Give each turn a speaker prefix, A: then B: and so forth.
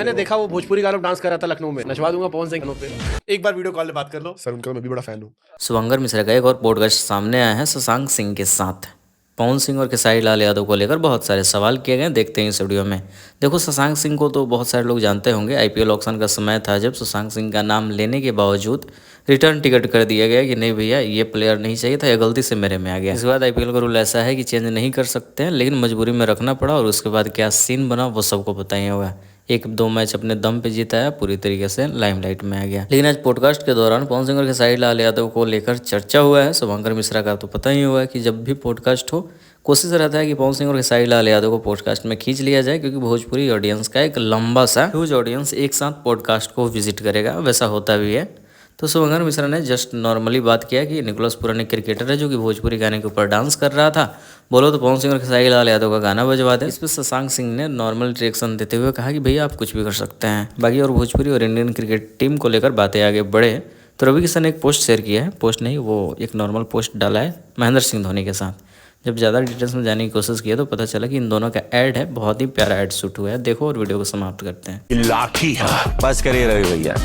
A: मैंने देखा वो भोजपुरी गानों डांस कर रहा था लखनऊ में, नचवा दूंगा पवन सिंह पे। एक बार वीडियो कॉल पे बात कर लो सर, उनका मैं भी बड़ा फैन हूँ।
B: शुभंकर मिश्रा का एक और पॉडकास्ट सामने आया है शशांक सिंह के साथ। पवन सिंह और खेसारी लाल यादव को लेकर बहुत सारे सवाल किए गए, देखते हैं इस वीडियो में। देखो, शशांक सिंह को तो बहुत सारे लोग जानते होंगे। आईपीएल ऑक्शन का समय था जब शशांक सिंह का नाम लेने के बावजूद रिटर्न टिकट कर दिया गया कि नहीं भैया, ये प्लेयर नहीं चाहिए था, यह गलती से मेरे में आ गया। इसके बाद आईपीएल का रूल ऐसा है कि चेंज नहीं कर सकते हैं, लेकिन मजबूरी में रखना पड़ा। और उसके बाद क्या सीन बना वो सबको पता ही होगा। एक दो मैच अपने दम पे जीता है, पूरी तरीके से लाइमलाइट में आ गया। लेकिन आज पॉडकास्ट के दौरान पवन सिंह और खेसारी लाल यादव को लेकर चर्चा हुआ है। शुभंकर मिश्रा का तो पता ही हुआ कि जब भी पॉडकास्ट हो, कोशिश रहता है कि पवन सिंह और खेसारी लाल यादव को पॉडकास्ट में खींच लिया जाए, क्योंकि भोजपुरी ऑडियंस का एक लंबा सा ह्यूज ऑडियंस एक साथ पॉडकास्ट को विजिट करेगा, वैसा होता भी है। तो शुभंकर मिश्रा ने जस्ट नॉर्मली बात किया कि निकोलस पुरान एक क्रिकेटर है जो कि भोजपुरी गाने के ऊपर डांस कर रहा था, बोलो तो पवन सिंह और खेसारी लाल यादव का गाना बजवा दे। इस पर शशांक सिंह ने नॉर्मल रिएक्शन देते हुए कहा कि भैया आप कुछ भी कर सकते हैं। बाकी और भोजपुरी और इंडियन क्रिकेट टीम को लेकर बातें आगे बढ़े तो रवि किशन ने एक पोस्ट शेयर किया है, पोस्ट नहीं वो एक नॉर्मल पोस्ट डाला है महेंद्र सिंह धोनी के साथ। जब ज़्यादा डिटेल्स में जाने की कोशिश की तो पता चला कि इन दोनों का ऐड है, बहुत ही प्यारा ऐड शूट हुआ है। देखो और वीडियो को समाप्त करते हैं।
C: लाठी है, बस करिए रवि भैया।